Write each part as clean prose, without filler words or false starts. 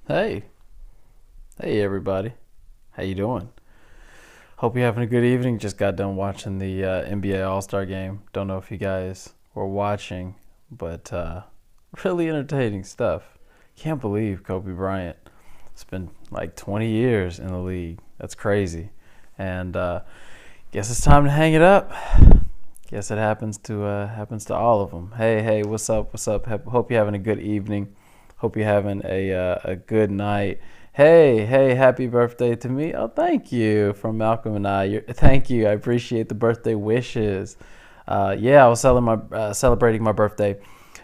Hey, hey everybody. How you doing? Hope you're having a good evening. Just got done watching the NBA All-Star game. Don't know if you guys were watching, but really entertaining stuff. Can't believe Kobe Bryant. It's been like 20 years in the league. That's crazy. And guess it's time to hang it up. Guess it happens to all of them. Hey, what's up? What's up? Hope you're having a good evening. Hope you're having a good night. Hey, happy birthday to me. Oh, thank you from Malcolm and I. Thank you. I appreciate the birthday wishes. Yeah, I was celebrating my birthday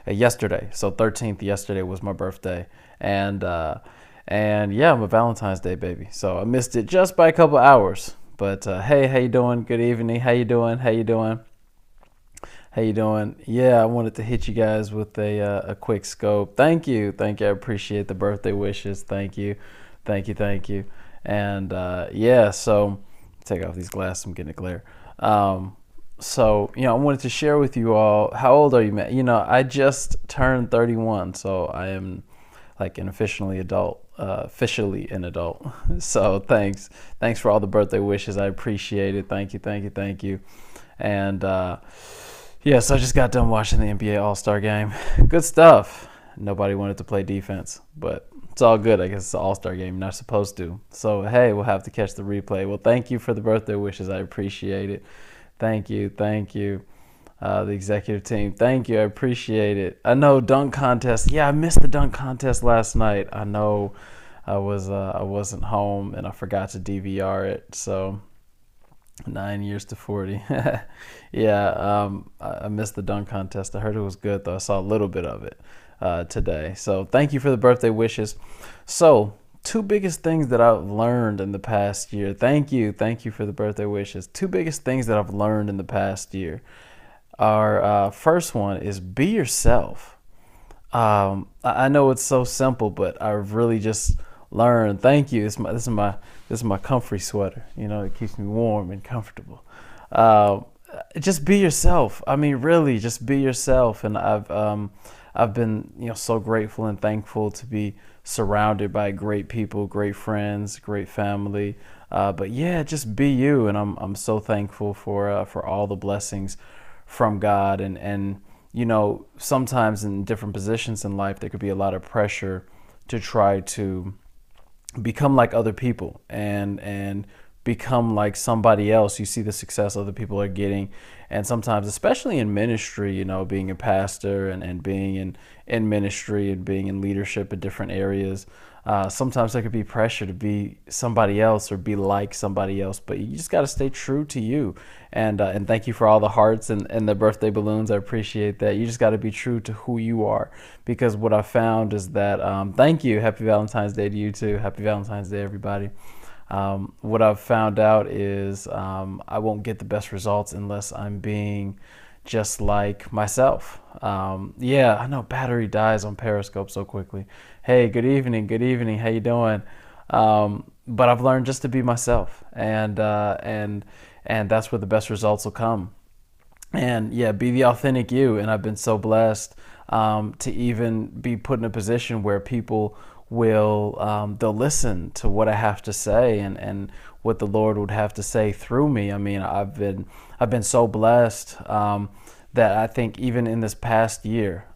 yesterday. So 13th yesterday was my birthday. And yeah, I'm a Valentine's Day baby. So I missed it just by a couple hours. But hey, how you doing? Good evening. How you doing? How you doing? How you doing? Yeah, I wanted to hit you guys with a quick scope. Thank you. I appreciate the birthday wishes. Thank you. And yeah, so take off these glasses. I'm getting a glare. So I wanted to share with you all. How old are you, man? I just turned 31, so I am like an officially an adult. So thanks for all the birthday wishes. I appreciate it. Thank you. And yes, I just got done watching the NBA All-Star game. Good stuff. Nobody wanted to play defense, but it's all good. I guess it's an All-Star game. You're not supposed to. So, hey, we'll have to catch the replay. Well, thank you for the birthday wishes. I appreciate it. Thank you. The executive team, thank you. I appreciate it. I know dunk contest. Yeah, I missed the dunk contest last night. I know I wasn't home and I forgot to DVR it. So 9 years to 40. Yeah, I missed the dunk contest. I heard it was good, though. I saw a little bit of it today. So thank you for the birthday wishes. So, two biggest things that I've learned in the past year. Thank you for the birthday wishes. Two biggest things that I've learned in the past year. Our first one is be yourself. I know it's so simple, but I've really just learned. Thank you. This is my comfy sweater. It keeps me warm and comfortable. Just be yourself. I mean, really, just be yourself. And I've been so grateful and thankful to be surrounded by great people, great friends, great family. But yeah, just be you. And I'm so thankful for all the blessings from God. And sometimes in different positions in life, there could be a lot of pressure to try to become like other people and become like somebody else. You see the success other people are getting, and sometimes, especially in ministry, being a pastor and being in ministry and being in leadership in different areas, sometimes there could be pressure to be somebody else or be like somebody else, but you just got to stay true to you. And thank you for all the hearts and the birthday balloons. I appreciate that. You just got to be true to who you are, because what I found is that thank you. Happy Valentine's Day to you too. Happy Valentine's Day, everybody. What I've found out is I won't get the best results unless I'm being just like myself. Yeah, I know battery dies on Periscope so quickly. Hey, good evening. How you doing? But I've learned just to be myself, and that's where the best results will come. And yeah, be the authentic you. And I've been so blessed to even be put in a position where people they'll listen to what I have to say and what the Lord would have to say through me. I mean, I've been so blessed that I think even in this past year,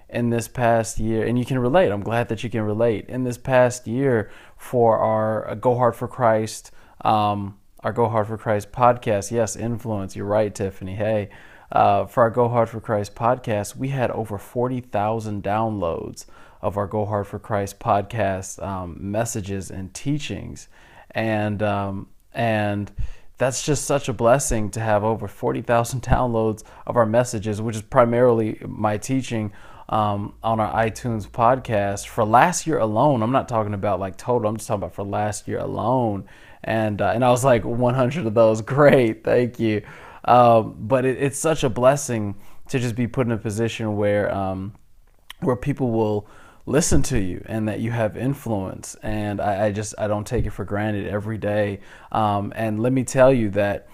and you can relate. I'm glad that you can relate. In this past year, for our Go Hard for Christ, our Go Hard for Christ podcast, yes, influence. You're right, Tiffany. Hey, for our Go Hard for Christ podcast, we had over 40,000 downloads of our Go Hard for Christ podcast messages and teachings, and that's just such a blessing to have over 40,000 downloads of our messages, which is primarily my teaching on our iTunes podcast for last year alone. I'm not talking about like total. I'm just talking about for last year alone. And I was like 100 of those. Great, thank you. But it's such a blessing to just be put in a position where people will listen to you and that you have influence. And I don't take it for granted every day. And let me tell you that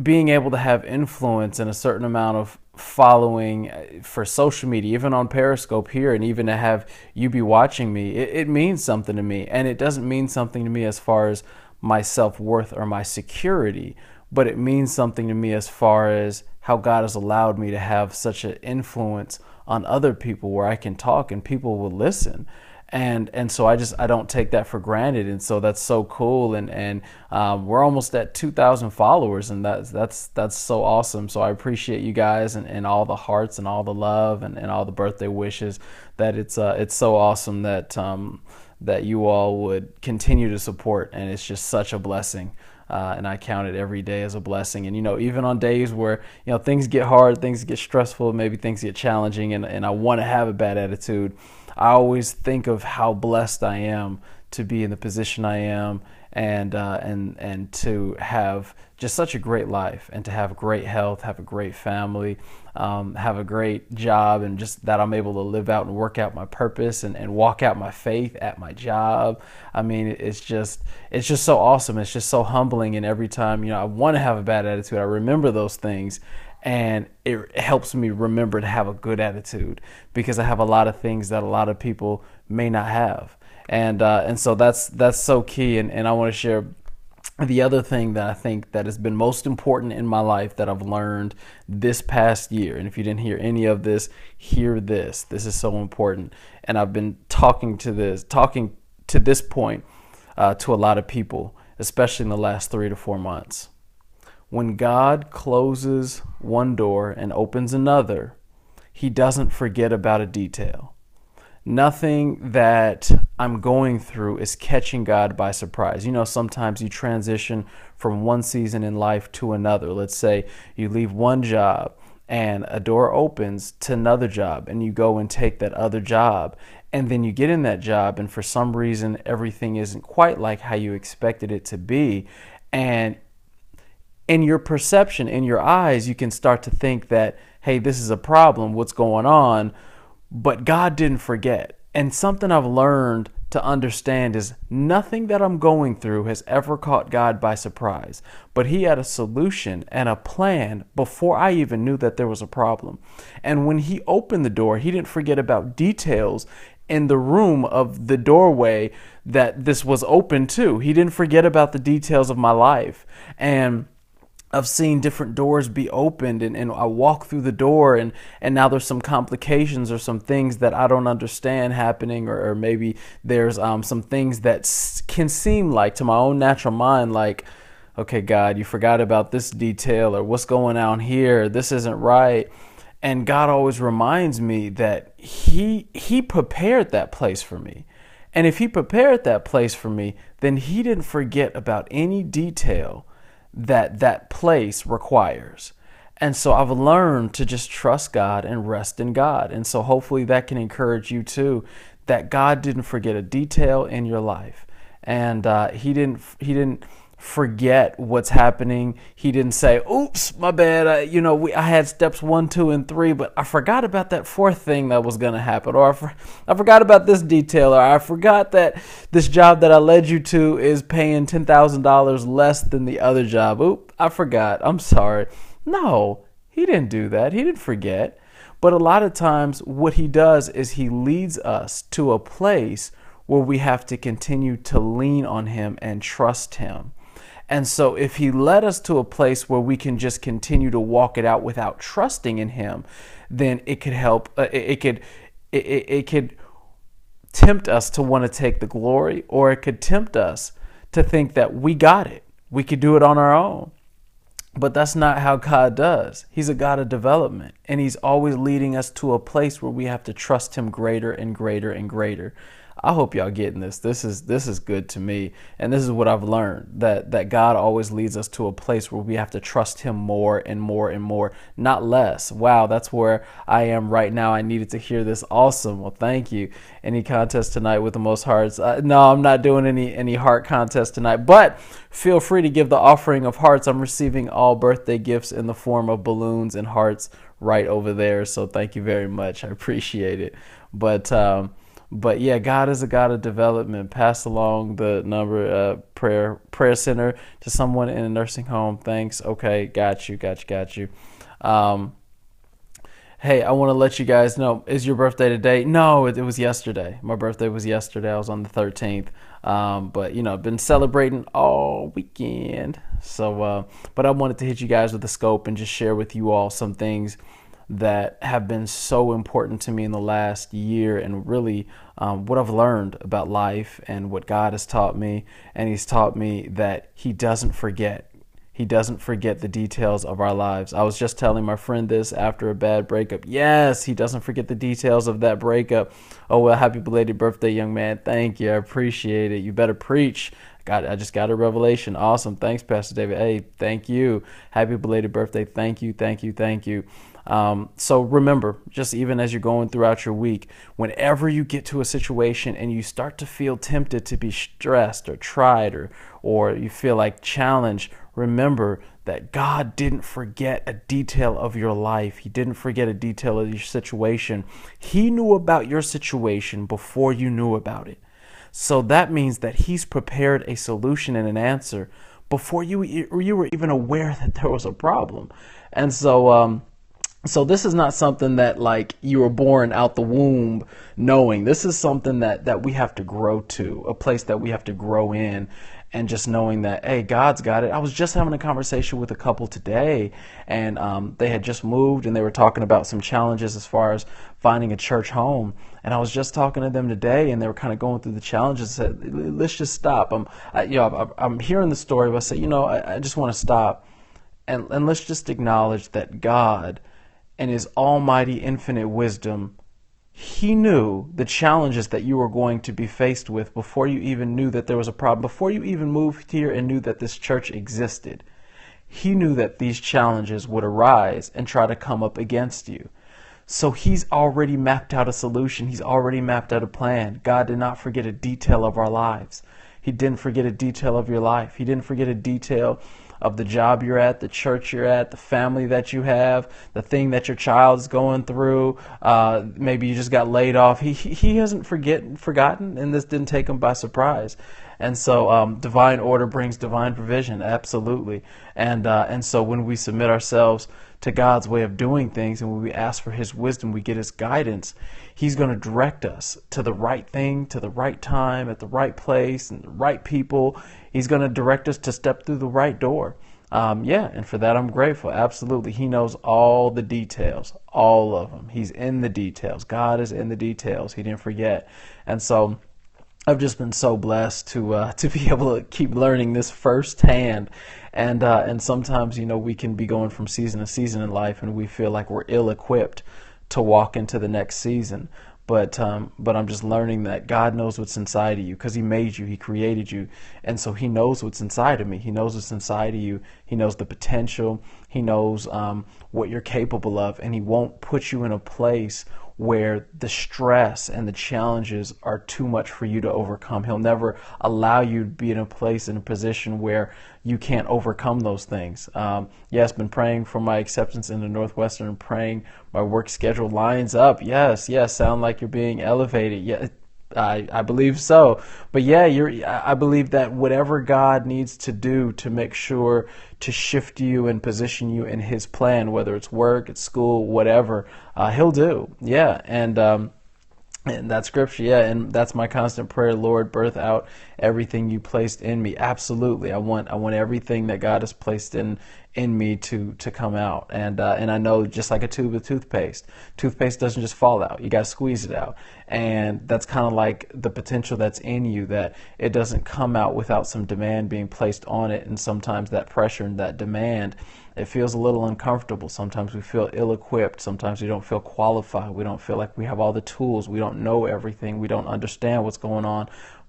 being able to have influence in a certain amount of following for social media, even on Periscope here, and even to have you be watching me, it means something to me. And it doesn't mean something to me as far as my self-worth or my security, but it means something to me as far as how God has allowed me to have such an influence on other people where I can talk and people will listen. And so I don't take that for granted, and so that's so cool. And we're almost at 2,000 followers, and that's so awesome. So I appreciate you guys and all the hearts and all the love and all the birthday wishes. That it's so awesome that that you all would continue to support, and it's just such a blessing. And I count it every day as a blessing. And, even on days where, things get hard, things get stressful, maybe things get challenging, and I want to have a bad attitude, I always think of how blessed I am to be in the position I am, and to have just such a great life, and to have great health, have a great family, have a great job, and just that I'm able to live out and work out my purpose and walk out my faith at my job. I mean, it's just so awesome. It's just so humbling. And every time, I want to have a bad attitude, I remember those things. And it helps me remember to have a good attitude, because I have a lot of things that a lot of people may not have. And so that's so key. And I want to share the other thing that I think that has been most important in my life that I've learned this past year. And if you didn't hear any of this, hear this. This is so important. And I've been talking to this point to a lot of people, especially in the last 3 to 4 months. When God closes one door and opens another, He doesn't forget about a detail. Nothing that I'm going through is catching God by surprise. Sometimes you transition from one season in life to another. Let's say you leave one job and a door opens to another job, and you go and take that other job. And then you get in that job, and for some reason, everything isn't quite like how you expected it to be. And in your perception, in your eyes, you can start to think that, hey, this is a problem, what's going on? But God didn't forget. And something I've learned to understand is nothing that I'm going through has ever caught God by surprise. But He had a solution and a plan before I even knew that there was a problem. And when He opened the door, He didn't forget about details in the room of the doorway that this was open to. He didn't forget about the details of my life. And I've seen different doors be opened, and I walk through the door, and now there's some complications or some things that I don't understand happening, or maybe there's some things that can seem like, to my own natural mind, like, okay, God, you forgot about this detail, or what's going on here, this isn't right. And God always reminds me that He prepared that place for me. And if He prepared that place for me, then He didn't forget about any detail that place requires. And so I've learned to just trust God and rest in God. And so hopefully that can encourage you too, that God didn't forget a detail in your life. And He didn't forget what's happening. He didn't say, oops, my bad. I had steps 1, 2, and 3, but I forgot about that 4th thing that was going to happen. Or I forgot about this detail. Or I forgot that this job that I led you to is paying $10,000 less than the other job. Oop, I forgot. I'm sorry. No, He didn't do that. He didn't forget. But a lot of times what He does is He leads us to a place where we have to continue to lean on Him and trust Him. And so if He led us to a place where we can just continue to walk it out without trusting in Him, then it could help. It could tempt us to want to take the glory, or it could tempt us to think that we got it. We could do it on our own. But that's not how God does. He's a God of development, and He's always leading us to a place where we have to trust Him greater and greater and greater. I hope y'all getting this. This is good to me. And this is what I've learned, that God always leads us to a place where we have to trust Him more and more and more, not less. Wow, that's where I am right now. I needed to hear this. Awesome. Well, thank you. Any contest tonight with the most hearts? No, I'm not doing any heart contest tonight, but feel free to give the offering of hearts. I'm receiving all birthday gifts in the form of balloons and hearts right over there. So thank you very much. I appreciate it. But yeah, God is a God of development. Pass along the number, prayer center to someone in a nursing home. Thanks. Okay, got you. Hey, I want to let you guys know, is your birthday today? No, it was yesterday. My birthday was yesterday. I was on the 13th. But, I've been celebrating all weekend. But I wanted to hit you guys with the scope and just share with you all some things that have been so important to me in the last year, and really what I've learned about life and what God has taught me. And He's taught me that He doesn't forget. He doesn't forget the details of our lives. I was just telling my friend this after a bad breakup. Yes, he doesn't forget the details of that breakup. Oh, well, happy belated birthday, young man. Thank you. I appreciate it. You better preach. I just got a revelation. Awesome. Thanks, Pastor David. Hey, thank you. Happy belated birthday. Thank you, thank you, thank you. So remember, just even as you're going throughout your week, whenever you get to a situation and you start to feel tempted to be stressed or tried, or you feel like challenged, remember that God didn't forget a detail of your life. He didn't forget a detail of your situation. He knew about your situation before you knew about it. So that means that He's prepared a solution and an answer before you were even aware that there was a problem. And so this is not something that like you were born out the womb knowing. This is something that we have to grow to, a place that we have to grow in, and just knowing that, hey, God's got it. I was just having a conversation with a couple today, and they had just moved, and they were talking about some challenges as far as finding a church home. And I was just talking to them today, and they were kind of going through the challenges. I said, let's just stop. I'm hearing the story, but I said, I just want to stop, and let's just acknowledge that God, and His almighty infinite wisdom, He knew the challenges that you were going to be faced with before you even knew that there was a problem, before you even moved here and knew that this church existed. He knew that these challenges would arise and try to come up against you. So He's already mapped out a solution. He's already mapped out a plan. God did not forget a detail of our lives. He didn't forget a detail of your life. He didn't forget a detail of the job you're at, the church you're at, the family that you have, the thing that your child's going through. Maybe you just got laid off. He hasn't forgotten, and this didn't take Him by surprise. And so divine order brings divine provision, absolutely. And so when we submit ourselves to God's way of doing things, and when we ask for His wisdom, we get His guidance. He's going to direct us to the right thing, to the right time, at the right place, and the right people. He's going to direct us to step through the right door. And for that I'm grateful. Absolutely. He knows all the details, all of them. He's in the details. God is in the details. He didn't forget. And so I've just been so blessed to be able to keep learning this firsthand. And sometimes, we can be going from season to season in life, and we feel like we're ill-equipped to walk into the next season. But I'm just learning that God knows what's inside of you, because He made you, He created you. And so He knows what's inside of me. He knows what's inside of you. He knows the potential. He knows what you're capable of. And He won't put you in a place where the stress and the challenges are too much for you to overcome. He'll never allow you to be in a place, in a position where you can't overcome those things. Yes, been praying for my acceptance into Northwestern, and praying my work schedule lines up. Yes, sound like you're being elevated. Yeah, I believe so. But I believe that whatever God needs to do to make sure to shift you and position you in His plan, whether it's work, it's school, whatever, He'll do. Yeah, and that's scripture, and that's my constant prayer. Lord, birth out everything You placed in me. Absolutely, I want everything that God has placed in me to come out. And I know, just like a tube of toothpaste doesn't just fall out. You got to squeeze it out. And that's kind of like the potential that's in you, that it doesn't come out without some demand being placed on it. And sometimes that pressure and that demand, it feels a little uncomfortable. Sometimes we feel ill-equipped. Sometimes we don't feel qualified. We don't feel like we have all the tools. We don't know everything. We don't understand what's going on.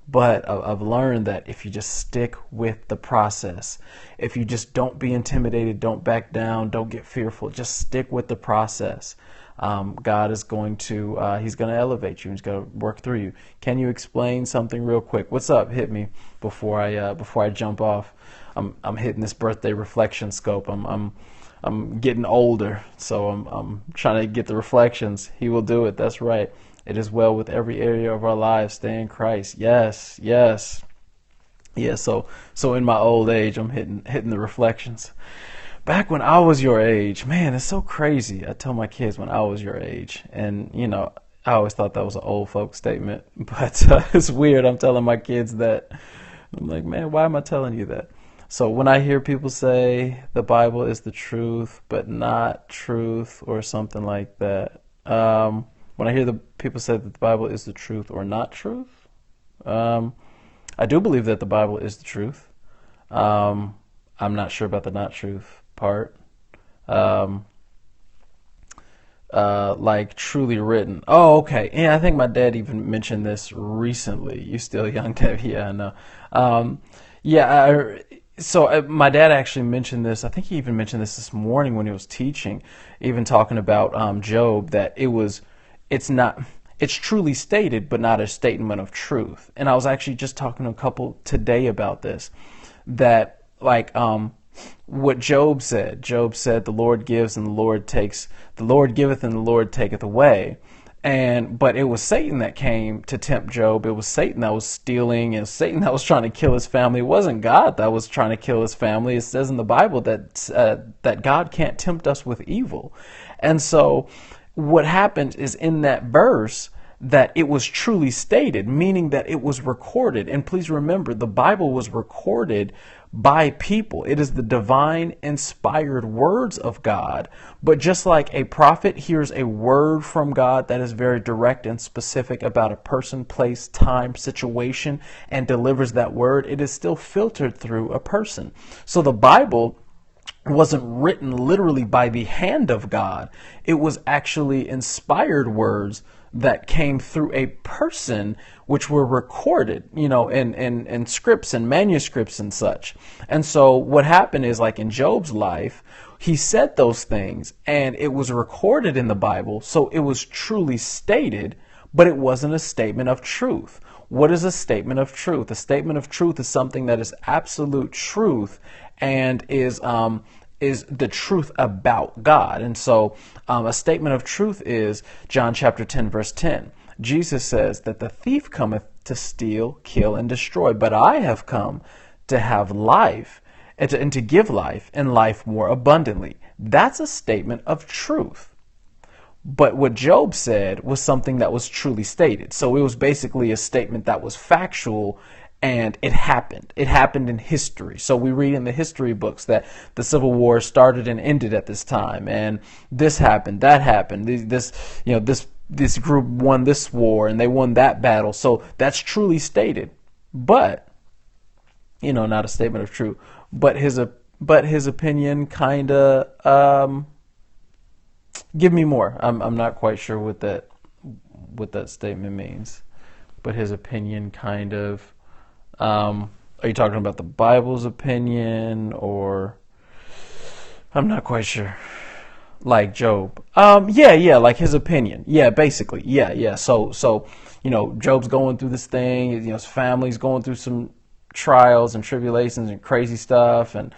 But I've learned that if you just stick with the process, if you just don't be intimidated, don't back down, don't get fearful, just stick with the process, God is going to, He's going to elevate you. He's going to work through you. Can you explain something real quick? What's up? Hit me before I jump off. I'm hitting this birthday reflection scope. I'm getting older, so I'm trying to get the reflections. He will do it. That's right. It is well with every area of our lives. Stay in Christ. Yes. Yeah, so in my old age, I'm hitting the reflections. back when I was your age, man, it's so crazy. I tell my kids when I was your age, and I always thought that was an old folks statement, but it's weird. I'm telling my kids that. I'm like, man, why am I telling you that? So when I hear people say the Bible is the truth, but not truth, or something like that, when I hear the people say that the Bible is the truth or not truth, I do believe that the Bible is the truth. I'm not sure about the not truth part. Like truly written. Oh, okay. Yeah, I think my dad even mentioned this recently. You still young, Dave? Yeah, I know. Yeah, my dad actually mentioned this. I think he even mentioned this morning when he was teaching, even talking about Job, that it's truly stated, but not a statement of truth. And I was actually just talking to a couple today about this, that like what Job said. Job said, "The Lord gives and the Lord takes. The Lord giveth and the Lord taketh away." But it was Satan that came to tempt Job. It was Satan that was stealing, and Satan that was trying to kill his family. It wasn't God that was trying to kill his family. It says in the Bible that God can't tempt us with evil. And so what happened is, in that verse, that it was truly stated, meaning that it was recorded. And please remember, the Bible was recorded by people. It is the divine inspired words of God. But just like a prophet hears a word from God that is very direct and specific about a person, place, time, situation, and delivers that word, it is still filtered through a person. So the Bible wasn't written literally by the hand of God. It was actually inspired words that came through a person, which were recorded, in scripts and manuscripts and such. And so what happened is, like in Job's life, he said those things and it was recorded in the Bible. So it was truly stated, but it wasn't a statement of truth. What is a statement of truth? A statement of truth is something that is absolute truth and is the truth about God. And so a statement of truth is John chapter 10, verse 10. Jesus says that the thief cometh to steal, kill, and destroy, but I have come to have life and to give life, and life more abundantly. That's a statement of truth. But what Job said was something that was truly stated. So it was basically a statement that was factual, and it happened. It happened in history. So we read in the history books that the Civil War started and ended at this time, and this happened, that happened. This group won this war, and they won that battle. So that's truly stated, but not a statement of truth. But his opinion kind of give me more. I'm not quite sure what that statement means. But his opinion kind of. Are you talking about the Bible's opinion, or I'm not quite sure. Like Job. Yeah, like his opinion. Yeah, basically. Yeah. So Job's going through this thing, his family's going through some trials and tribulations and crazy stuff, and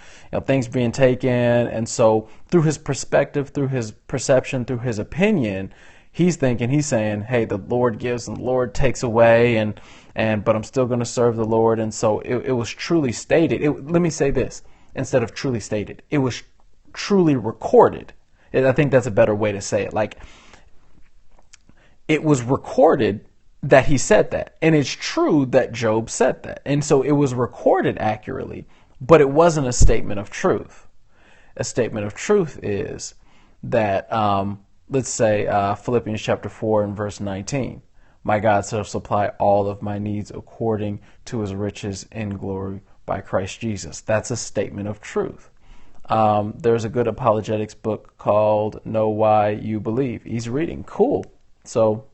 things being taken, and so through his perspective, through his perception, through his opinion, he's saying, hey, the Lord gives and the Lord takes away, but I'm still going to serve the Lord. And so it was truly stated. Let me say this, instead of truly stated, it was truly recorded. I think that's a better way to say it. Like, it was recorded that he said that. And it's true that Job said that. And so it was recorded accurately, but it wasn't a statement of truth. A statement of truth is that, let's say, Philippians chapter 4 and verse 19. My God shall supply all of my needs according to his riches in glory by Christ Jesus. That's a statement of truth. There's a good apologetics book called Know Why You Believe. He's reading. Cool. So,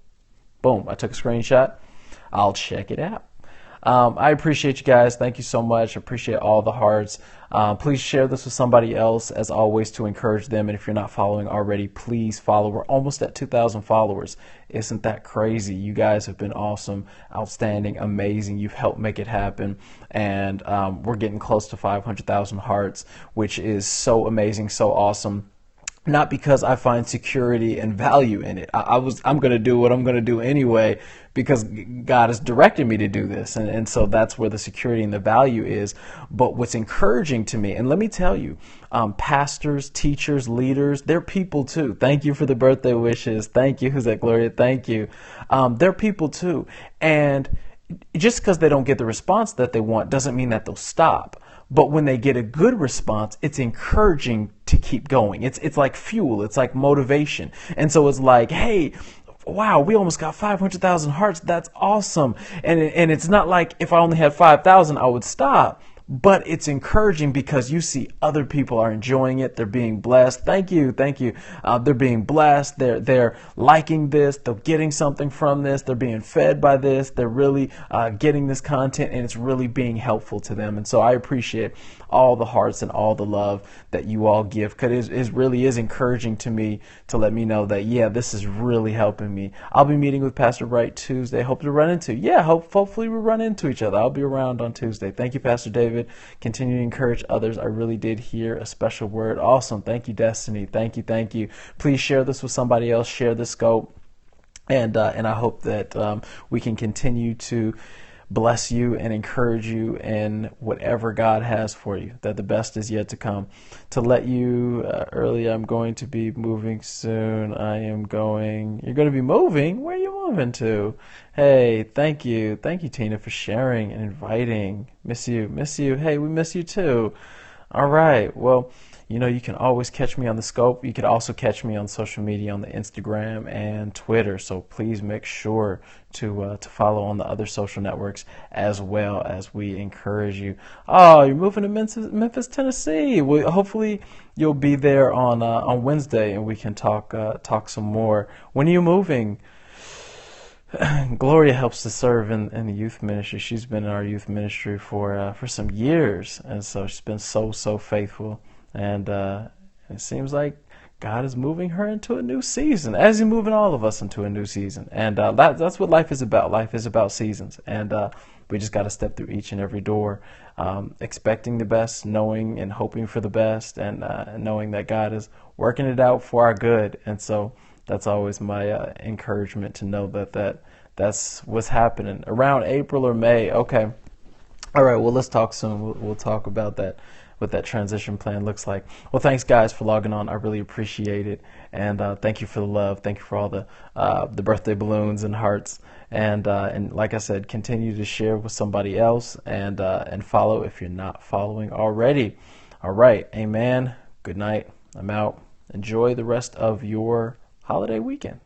boom, I took a screenshot. I'll check it out. I appreciate you guys. Thank you so much. I appreciate all the hearts. Please share this with somebody else, as always, to encourage them. And if you're not following already, please follow. We're almost at 2,000 followers. Isn't that crazy? You guys have been awesome, outstanding, amazing. You've helped make it happen. And we're getting close to 500,000 hearts, which is so amazing, so awesome. not because I find security and value in it. I'm going to do what I'm going to do anyway because God has directed me to do this. And so that's where the security and the value is. But what's encouraging to me, and let me tell you, pastors, teachers, leaders, they're people too. Thank you for the birthday wishes. Thank you. Who's that, Gloria? Thank you. They're people too. And just because they don't get the response that they want doesn't mean that they'll stop. But when they get a good response, it's encouraging to keep going. It's like fuel. It's like motivation. And so it's like, hey, wow, we almost got 500,000 hearts. That's awesome. And it's not like if I only had 5,000, I would stop. But it's encouraging because you see other people are enjoying it. They're being blessed. Thank you. Thank you. They're being blessed. They're liking this. They're getting something from this. They're being fed by this. They're really getting this content, and it's really being helpful to them. And so I appreciate all the hearts and all the love that you all give, because it really is encouraging to me to let me know that, yeah, this is really helping me. I'll be meeting with Pastor Wright Tuesday. Hope to run into. Yeah, hopefully we'll run into each other. I'll be around on Tuesday. Thank you, Pastor David. Continue to encourage others. I really did hear a special word. Awesome. Thank you, Destiny. Thank you. Thank you. Please share this with somebody else. Share the scope. And I hope that we can continue to bless you and encourage you in whatever God has for you, that the best is yet to come. To let you early, I'm going to be moving soon. You're going to be moving? Where are you moving to? Hey, thank you. Thank you, Tina, for sharing and inviting. Miss you. Hey, we miss you too. All right. Well, you can always catch me on the scope. You could also catch me on social media on the Instagram and Twitter. So please make sure to follow on the other social networks as well, as we encourage you. Oh, you're moving to Memphis, Tennessee. Well, hopefully you'll be there on Wednesday, and we can talk some more. When are you moving? Gloria helps to serve in the youth ministry. She's been in our youth ministry for some years, and so she's been so faithful. And it seems like God is moving her into a new season, as He's moving all of us into a new season. And that's what life is about. Life is about seasons. And we just got to step through each and every door, expecting the best, knowing and hoping for the best, and knowing that God is working it out for our good. And so that's always my encouragement, to know that's what's happening around April or May. Okay. All right. Well, let's talk soon. We'll talk about that, what that transition plan looks like. Well, thanks guys for logging on. I really appreciate it. And thank you for the love. Thank you for all the birthday balloons and hearts. And like I said, continue to share with somebody else, and follow if you're not following already. All right. Amen. Good night. I'm out. Enjoy the rest of your holiday weekend.